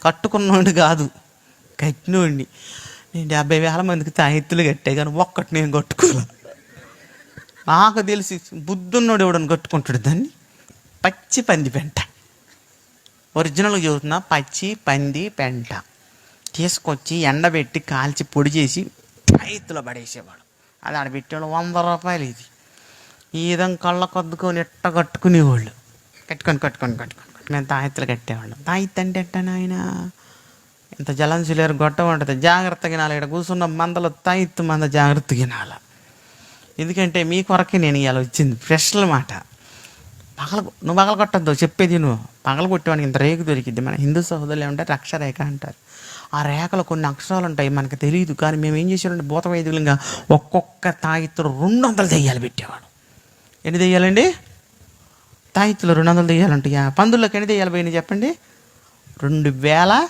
కట్టుకున్నోండి కాదు, కట్టినోండి. నేను 70,000 మందికి తాయెత్తులు కట్టే కానీ ఒక్కటి నేను కట్టుకోలే. నాకు తెలిసి బుద్ధున్నోడు ఎవడని కట్టుకుంటాడు దాన్ని? పచ్చి పంది పెంట, ఒరిజినల్గా చదువుతున్నా, పచ్చి పంది పెంట తీసుకొచ్చి ఎండబెట్టి కాల్చి పొడి చేసి తాయెత్తులో పడేసేవాడు. అది ఆడ పెట్టేవాడు 100 రూపాయలు. ఇది ఈ విధంగా కళ్ళ కొద్దుకొని ఎట్ట కట్టుకునేవాళ్ళు. కట్టుకొని మేము తాయెత్తులు కట్టేవాళ్ళం. తాయెత్తు అంటే ఎట్టాను ఆయన ఇంత జలంసులేరు గొట్ట ఉంటుంది, జాగ్రత్తగా వినాలి. ఇక్కడ కూర్చున్న మందలో తాయెత్తు మంద జాగ్రత్తగా వినాలి. ఎందుకంటే మీ కొరకే నేను ఇవాళ వచ్చింది. ఫ్రెష్ల మాట. నువ్వు పగల కొట్టద్దు, చెప్పేది నువ్వు. పగల కొట్టేవాడికి ఇంత రేకు దొరికిద్ది. మన హిందూ సహోదరులు ఏమంటారు, అక్షరేఖ అంటారు. ఆ రేఖలో కొన్ని అక్షరాలు ఉంటాయి, మనకు తెలియదు. కానీ మేము ఏం చేసామంటే భూత వైద్యులంగా ఒక్కొక్క తాయెత్తులు 200 దెయ్యాలు పెట్టేవాడు. ఎన్ని దెయ్యాలండి? తాయెత్తులు 200 దెయ్యాలు ఉంటాయా? పందుల్లోకి ఎన్ని దెయ్యాలు పోయినాయి చెప్పండి? 2000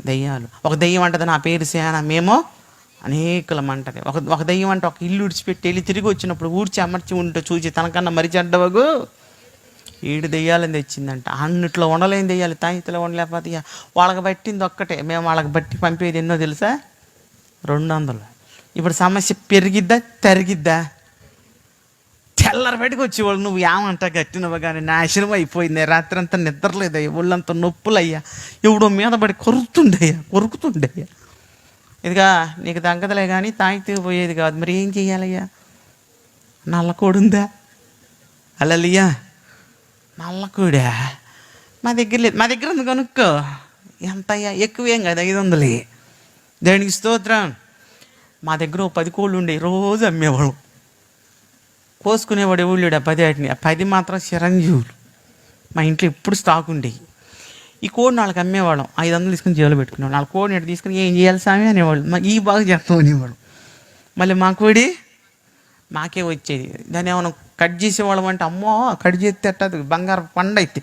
దెయ్యాలు. ఒక దెయ్యం అంటది నా పేరు సేన, మేము అనేకలం అంటది. ఒక దెయ్యం అంటే ఒక ఇల్లు విడిచిపెట్టి వెళ్ళి తిరిగి వచ్చినప్పుడు ఊడ్చి అమర్చి ఉంటే చూసి తనకన్నా మరి చెడ్డవగు 7 దెయ్యాలని తెచ్చిందంట. అన్నిట్లో ఉండలేని దెయ్యాలు, తాయితలో ఉండలేకపోతే వాళ్ళకి పట్టింది ఒక్కటే. మేము వాళ్ళకి బట్టి పంపేది ఎన్నో తెలుసా? 200. ఇప్పుడు సమస్య పెరిగిద్దా తరిగిద్దా? తెల్లరి బయటకు వచ్చేవాళ్ళు నువ్వు ఏమంటా కట్టినవు కానీ నాశనం అయిపోయింది. రాత్రి అంతా నిద్రలేదయ్యా, ఒళ్ళంతా నొప్పులయ్యా, ఎవడో మీద పడి కొరుకుతుండయ్యా. ఇదిగా నీకు తగ్గదులే కానీ తాగితే పోయేది కాదు. మరి ఏం చెయ్యాలయ్యా? నల్లకోడుందా? అలలియా నల్లకోడా మా దగ్గర లేదు. మా దగ్గర ఉంది, కనుక్కో. ఎంత అయ్యా? ఎక్కువేం కాదు, 500. దేనికి స్తోత్రం. మా దగ్గర 10 కోళ్ళు ఉండేవి, రోజు అమ్మేవాళ్ళం. కోసుకునేవాడు ఎవరు లేడు. 10 వాటిని, 10 మాత్రం చిరంజీవులు. మా ఇంట్లో ఎప్పుడు స్టాక్ ఉండేవి. ఈ కోడిని వాళ్ళకి అమ్మేవాళ్ళం, 500 తీసుకుని జేబులో పెట్టుకునేవాళ్ళం. వాళ్ళ కోడిని ఎటు తీసుకుని ఏం చేయాలి స్వామి అనేవాళ్ళు. ఈ బాగా చేస్తాం అనేవాడు. మళ్ళీ మా కోడి మాకే వచ్చేది. దాన్ని ఏమైనా కట్ చేసేవాళ్ళం అంటే అమ్మో కట్ చేస్తే అట్టది బంగారు పండు అయితే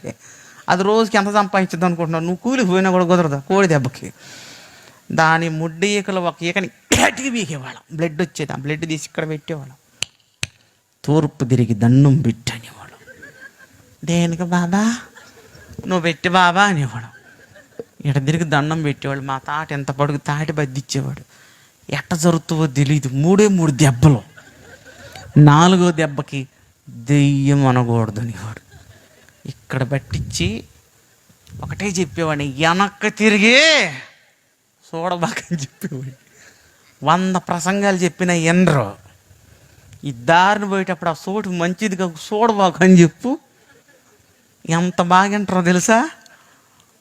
అది రోజుకి ఎంత సంపాదించద్దు అనుకుంటున్నావు? నువ్వు కూలికి పోయినా కూడా కుదరదు కోడి దెబ్బకి. దాని ముడ్డి ఈకలు ఒక ఈకని గట్టిగా బీకేవాళ్ళం, బ్లడ్ వచ్చేది. ఆ బ్లడ్ తీసి ఇక్కడ పెట్టేవాళ్ళం. తూర్పు తిరిగి దండం పెట్టి అనేవాడు. దేనికి బాబా? నువ్వు పెట్టి బాబా అనేవాడు. ఇక్కడ తిరిగి దండం పెట్టేవాడు. మా తాట ఎంత పడుగు తాటి బద్దిచ్చేవాడు. ఎట్ట జరుగుతుందో తెలియదు. 3 దెబ్బలు. 4వ దెబ్బకి దెయ్యం అనకూడదు అనేవాడు. ఇక్కడ పట్టించి ఒకటే చెప్పేవాడిని, వెనక్కి తిరిగి చూడబాకని చెప్పేవాడు. 100 ప్రసంగాలు చెప్పిన ఎండ్రో ఈ దారిని పోయేటప్పుడు ఆ చోటు మంచిది కాదు, చూడబాకు అని చెప్పు. ఎంత బాగా వింటారో తెలుసా?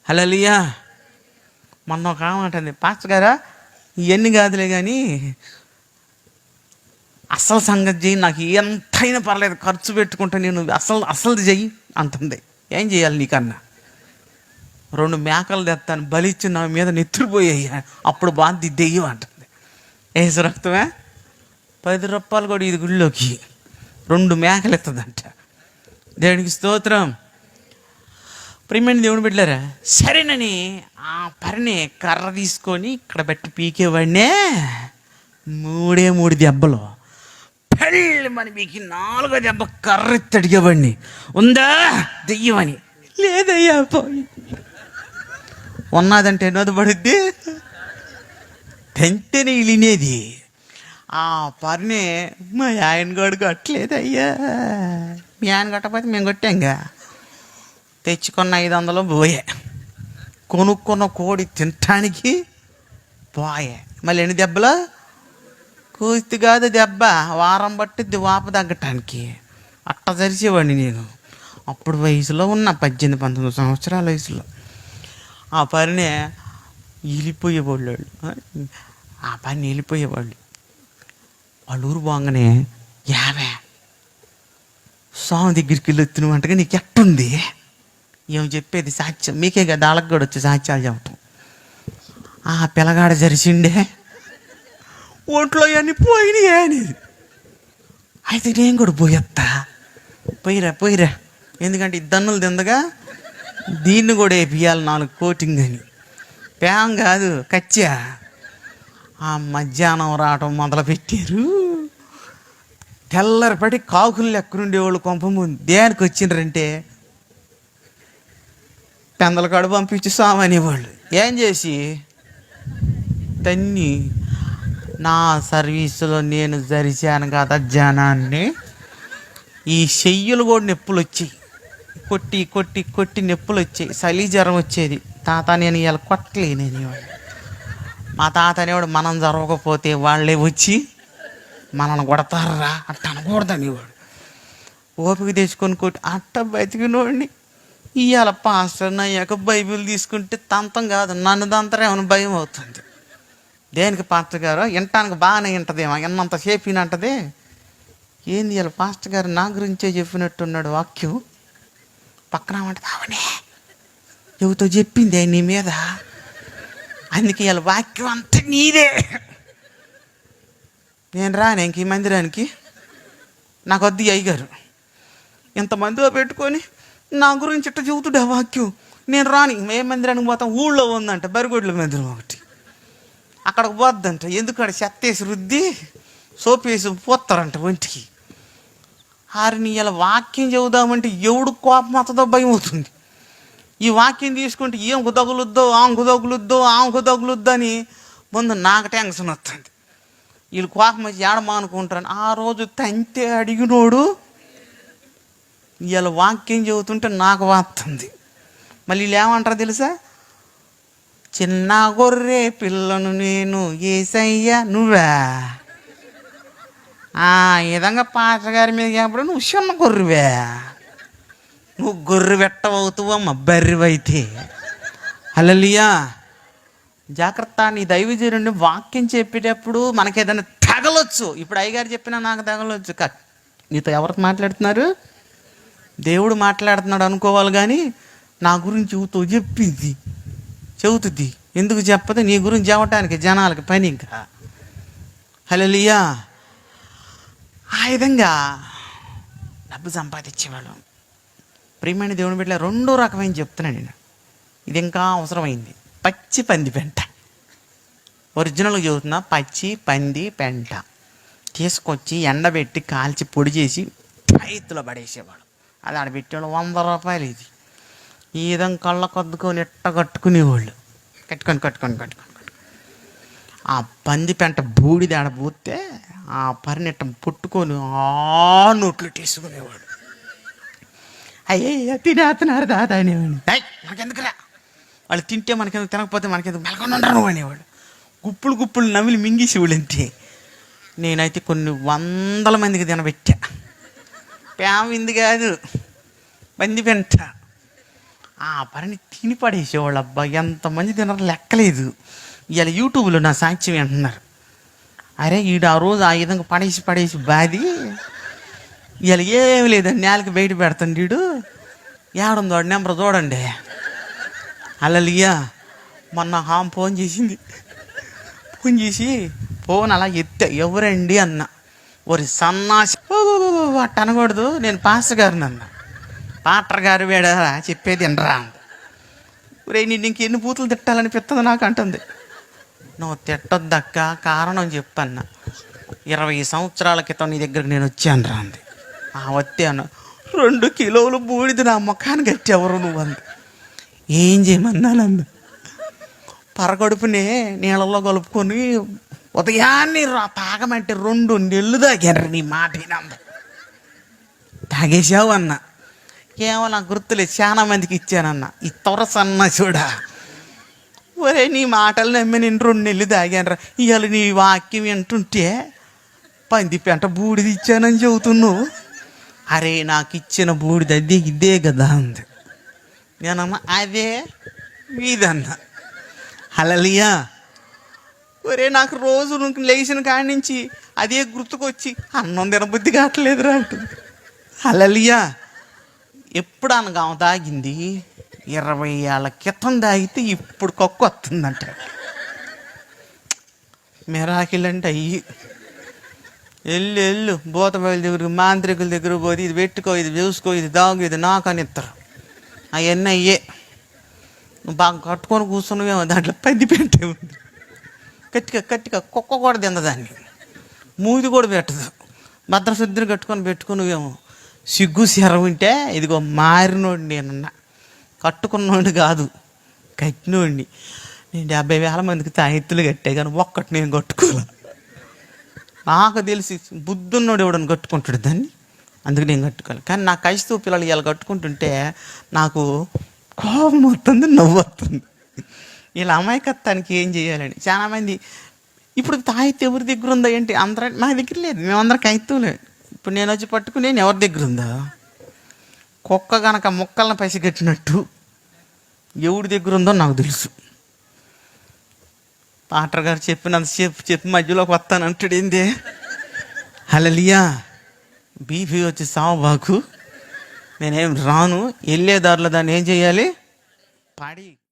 హల్లెలూయా. మొన్న ఒక ఆమంటుంది, పాస్టర్ గారా ఇవన్నీ కాదులే కానీ అసలు సంగతి చెయ్యి, నాకు ఎంతైనా పర్లేదు ఖర్చు పెట్టుకుంటా, నేను అసలు చెయ్యి అంటుంది. ఏం చేయాలి నీకన్నా? 2 మేకలు తెస్తాను, బలిచ్చి నా మీద నెత్తురుపోయాయి, అప్పుడు బాధ దెయ్యం అంటుంది. ఏసు రక్తమే 10 రూపాయలు కూడా ఇది గుళ్ళోకి 2 మేకలు ఎత్తదంట. దేవునికి స్తోత్రం. ప్రియమైన దేవుని బిడ్డలారా, సరేనని ఆ పరిని కర్ర తీసుకొని ఇక్కడ పెట్టి పీకేవాడినే 3 దెబ్బలు. పెళ్ళి మన మీకు 4వ దెబ్బ కర్ర ఎత్తి అడిగేవాడిని, ఉందా దెయ్యం అని. లేదయ్యా పోయి ఉన్నదంటే ఎన్నోది పడుద్ది, తెంటేనే ఇలినేది. ఆ పరిని మా ఆయన గడు కట్టలేదయ్యా. మీ ఆయన కట్టకపోతే మేము కొట్టాంగా. తెచ్చుకున్న 500 పోయే, కొనుక్కున్న కోడి తినటానికి పోయే. మళ్ళీ ఎన్ని దెబ్బలు? కూస్తి కాదు దెబ్బ, వారం పట్టుద్ది వాపు తగ్గటానికి. అట్ట జరిచేవాడిని నేను. అప్పుడు వయసులో ఉన్న 18-19 సంవత్సరాల వయసులో. ఆ పనినే వెళ్ళిపోయేవాళ్ళు, ఆ పని వెళ్ళిపోయేవాళ్ళు. వాళ్ళ ఊరు బాగానే 50 స్వామి దగ్గరికి వెళ్ళి వచ్చినట్టుగా నీకు ఎట్టుంది? ఏం చెప్పేది సాక్ష్యం మీకే కదా, వాళ్ళకి కూడా వచ్చి సాక్ష్యాలు చెప్పటం. ఆ పిల్లగాడ జరిసిండే ఒంట్లో అన్నీ పోయినాయి అనేది. అయితే నేను కూడా పోయేస్తా, పోయిరా. ఎందుకంటే 2 దన్నులు తిందగా దీన్ని కూడా వేపియాలి 4 కోటింగ్ అని. ప్యాం కాదు కచ్చా. ఆ మధ్యాహ్నం రావటం మొదలుపెట్టారు. తెల్లరిపడి కాకులు ఎక్కడుండేవాళ్ళు కొంప ముందు. దేనికి వచ్చిండ్రంటే పెందల కాడు పంపించి సామనేవాళ్ళు. ఏం చేసి తన్ని నా సర్వీసులో నేను జరిచాను కదా జనాన్ని. ఈ చెయ్యులు కూడా నొప్పులు వచ్చాయి, కొట్టి కొట్టి కొట్టి నొప్పులు వచ్చాయి, చలి జ్వరం వచ్చేది. తాత నేను ఇలా కొట్టలేనేవాడు. మా తాత అనేవాడు మనం జరగకపోతే వాళ్ళే వచ్చి మనల్ని కొడతారా అట్ట అనకూడదనేవాడు. ఓపిక తెచ్చుకొని కొట్టి అట్ట బతికినోడిని. ఇవాళ పాస్టర్ అయ్యాక బైబిల్ తీసుకుంటే తంతం కాదు, నన్ను దంతరేమని భయం అవుతుంది. దేనికి పాస్టర్ గారు వినటానికి బాగానే వింటదేమో, ఎన్నంత సేపు వినంటదే. ఏంది ఇలా పాస్టర్ గారు నా గురించే చెప్పినట్టున్నాడు వాక్యం. పక్కన ఉంటుంది అవనే ఎవరితో చెప్పిందే నీ మీద, అందుకే ఇలా వాక్యం అంతా నీదే. నేను రాను ఇంక ఈ మందిరానికి, నాకు వద్దు అయ్యగారు. ఇంతమందిలో పెట్టుకొని నా గురించి ఇట్ట చెబుతుడే వాక్యం. నేను రాని. ఏ మందిరానికి పోతాం, ఊళ్ళో ఉందంట బరిగొడ్ల మందిరం ఒకటి, అక్కడికి పోద్దంట. ఎందుకంటే చెత్తేసి రుద్ది సోపేసి పోతారంట ఒంటికి. హారిని ఇలా వాక్యం చెబుదామంటే ఎవడు కోపం వస్తుందో భయం అవుతుంది. ఈ వాక్యం తీసుకుంటే ఏం తగులుద్దో, ఆమెకు తగులుద్దో, ఆమెకు తగులుద్దో అని ముందు నాకు టెన్షన్ వస్తుంది. వీళ్ళు కోపం వచ్చి ఏడమానుకుంటారని. ఆ రోజు తంతే అడిగినోడు ఇలా వాక్యం చెబుతుంటే నాకు వస్తుంది. మళ్ళీ వీళ్ళు ఏమంటారు తెలుసా, చిన్న గొర్రె పిల్లను నేను యేసయ్య నువ్వా. ఈ విధంగా పాటగారి మీద చెప్పడం నువ్వు చిన్న గొర్రెవే, నువ్వు గొర్రె పెట్టవవుతావమ్మ బర్రెవైతే. హల్లెలూయా. జాగ్రత్త. నీ దైవజనుడిని వాక్యం చెప్పేటప్పుడు మనకి ఏదైనా తగలొచ్చు. ఇప్పుడు అయ్యగారు చెప్పినా నాకు తగలొచ్చు. నీతో ఎవరికి మాట్లాడుతున్నారు, దేవుడు మాట్లాడుతున్నాడు అనుకోవాలి. కానీ నా గురించి చెబుతుంది. ఎందుకు చెప్పదు, నీ గురించి చెప్పటానికి జనాలకి పని. ఇంకా హల్లెలూయా. ఆ విధంగా డబ్బు సంపాదించేవాళ్ళు. ప్రియమైన దేవుని బిడ్డల రెండో రకమైన చెప్తున్నాను నేను, ఇది ఇంకా అవసరమైంది. పచ్చి పంది పెంట. ఒరిజినల్గా చెబుతున్నా, పచ్చి పంది పెంట తీసుకొచ్చి ఎండబెట్టి కాల్చి పొడి చేసి రైతులో పడేసేవాడు. అది ఆడ పెట్టేవాళ్ళు 100 రూపాయలు. ఇది ఈ విధంగా కళ్ళ కొద్దుకొని ఎట్ట కట్టుకునేవాళ్ళు. కట్టుకొని ఆ పంది పెంట బూడిద ఆడబోతే ఆ పరినెట్ట పుట్టుకొని ఆ నోట్లు తీసుకునేవాడు. అయ్యే తినేస్తున్నారు దాదా అనేవాడు. మనకెందుకురా, వాళ్ళు తింటే మనకెందుకు, తినకపోతే మనకెందుకు, మెలకొని ఉండరు అనేవాడు. గుప్పులు నవ్వులు మింగేసేవాళ్ళు అంతే. నేనైతే కొన్ని 100 మందికి తినబెట్టా. ప్యామింది కాదు, పంది పెంట. ఆ పని తిని పడేసేవాళ్ళు. అబ్బా ఎంతమంది తినరు లెక్కలేదు. ఇవాళ యూట్యూబ్లో నా సాక్ష్యం అంటున్నారు, అరే ఈడు ఆ రోజు ఆ విధంగా పడేసి బాది ఇవాళ ఏమి లేదండి నేలకి బయట పెడతాను. వీడు ఏడుందో వాడు నెంబర్ చూడండి. హల్లెలూయా. మొన్న ఫోన్ చేసింది. ఫోన్ చేసి ఫోన్ అలా ఎత్తా, ఎవరండి అన్న. ఒరి సన్నాసి అట్ట అనకూడదు, నేను పాస్టర్ గారిని అన్న. పాస్టర్ గారు వేడా చెప్పేది వినరా. ఒరే నేను ఇంకెన్ని బూతులు తిట్టాలనిపిస్తుంది నాకు అంటుంది. నువ్వు తిట్టొద్దక్క, కారణం చెప్పన్న. 20 సంవత్సరాల క్రితం నీ దగ్గరికి నేను వచ్చాను రా అంది. వస్తే అన్న 2 కిలోలు బూడిద నా ముఖాన్ని కట్టేవరు నువ్వు అంది. ఏం చేయమన్నానంద. పరగడుపునే నీళ్ళలో కలుపుకొని ఉదయాన్నే తాగమంటే 2 నెలలు తాగారు. నీ మాట వినంద. తాగేసావు అన్న. ఏమో నాకు గుర్తులేదు, చాలా మందికి ఇచ్చానన్న. ఈ తొరసన్న చూడా, ఒరే నీ మాటలు నమ్మి నేను 2 నెలలు తాగానరా. ఇవాళ నీ వాక్యం వింటుంటే పంది పెంట బూడిది ఇచ్చానని చెబుతున్నావు. అరే నాకు ఇచ్చిన బూడిద అదే ఇదే కదా అంది. నేనమ్మా అదే మీదన్న. హల్లెలూయా. ఒరే నాకు రోజు లేచిన కాడి నుంచి అదే గుర్తుకొచ్చి అన్నం తినబుద్ధి కావట్లేదురా అంటుంది. హల్లెలూయా. ఎప్పుడు అనగా తాగింది 20 ఏళ్ళ క్రితం తాగితే ఇప్పుడు కక్కు వస్తుందంట. మిరాకిల్ అంటే అయ్యి. వెళ్ళు భూతబయల దగ్గర మాంత్రికుల దగ్గర పోతే ఇది పెట్టుకో, ఇది చూసుకో, ఇది దాగు, ఇది నాకు అని ఇస్తారు. అవన్నీ అయ్యే. నువ్వు బాగా కట్టుకొని కూర్చున్నావేమో, దాంట్లో పంది పెట్టే ఉంది. గట్టిగా కుక్క కూడా తిందదాన్ని, మూది కూడా పెట్టదు. భద్రశుద్ధిని పెట్టుకున్నావేమో. సిగ్గు శరం ఉంటే ఇదిగో మారినోడు నేనన్నా, కట్టుకున్నోడు కాదు. కట్టినోడిని. నేను 70,000 మందికి తాయెత్తులు కట్టే కానీ ఒక్కటి నేను కట్టుకోలే. నాకు తెలిసి బుద్ధున్నోడు ఎవడని కట్టుకుంటాడు దాన్ని, అందుకు నేను కట్టుకోవాలి. కానీ నా క్రైస్తవ పిల్లలు ఇలా కట్టుకుంటుంటే నాకు కోపం వస్తుంది, నవ్వు వస్తుంది. వీళ్ళ అమాయకత్వానికి ఏం చేయాలని. చాలామంది ఇప్పుడు తాయెత్తు ఎవరి దగ్గర ఉందా ఏంటి, అందరూ మా దగ్గర లేదు, మేమందరం కైత్తులే. ఇప్పుడు నేను వచ్చి పట్టుకుని నేను ఎవరి దగ్గర ఉందా, కుక్క కనుక ముక్కలను పసిగట్టినట్టు ఎవరి దగ్గర ఉందో నాకు తెలుసు. పాటర్ గారు చెప్పినంత చెప్పి మధ్యలోకి వస్తానంటాడు. ఏంది హల్లెలూయా, బీపీ వచ్చి సావబాకు, నేనేం రాను. వెళ్ళే దారిలో దాన్ని ఏం చేయాలి, పాడి